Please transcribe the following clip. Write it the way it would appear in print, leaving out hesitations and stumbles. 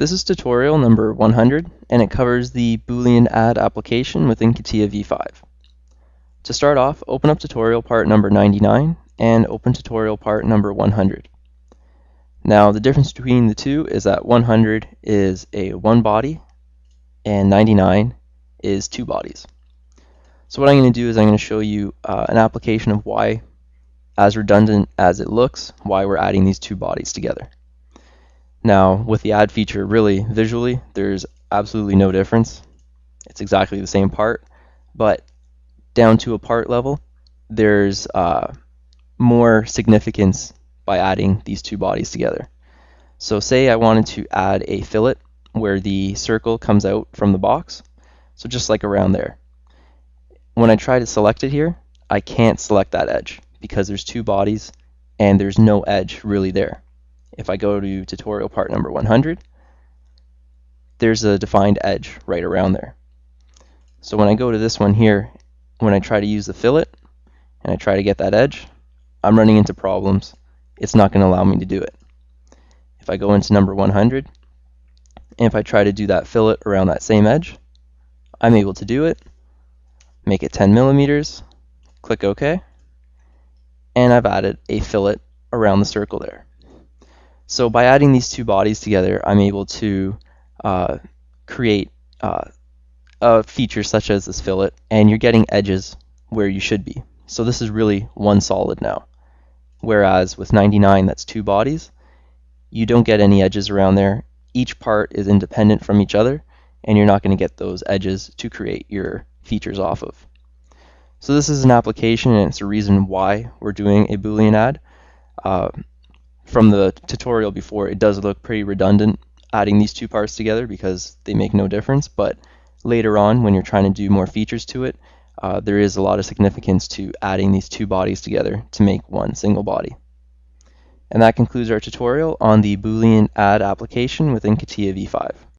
This is tutorial number 100, and it covers the Boolean add application within Catia V5. To start off, open up tutorial part number 99 and open tutorial part number 100. Now, the difference between the two is that 100 is a one body and 99 is two bodies. So what I'm going to do is I'm going to show you an application of why, as redundant as it looks, why we're adding these two bodies together. Now, with the add feature, really, visually, there's absolutely no difference. It's exactly the same part, but down to a part level, there's more significance by adding these two bodies together. So say I wanted to add a fillet where the circle comes out from the box, so just like around there. When I try to select it here, I can't select that edge because there's two bodies and there's no edge really there. If I go to tutorial part number 100, there's a defined edge right around there. So when I go to this one here, when I try to use the fillet and I try to get that edge, I'm running into problems. It's not going to allow me to do it. If I go into number 100, and if I try to do that fillet around that same edge, I'm able to do it, make it 10 millimeters, click OK, and I've added a fillet around the circle there. So by adding these two bodies together, I'm able to create a feature such as this fillet, and you're getting edges where you should be. So this is really one solid now. Whereas with 99, that's two bodies, you don't get any edges around there. Each part is independent from each other, and you're not going to get those edges to create your features off of. So this is an application, and it's a reason why we're doing a Boolean add. From the tutorial before, it does look pretty redundant adding these two parts together because they make no difference, but later on when you're trying to do more features to it, there is a lot of significance to adding these two bodies together to make one single body. And that concludes our tutorial on the Boolean add application within Catia V5.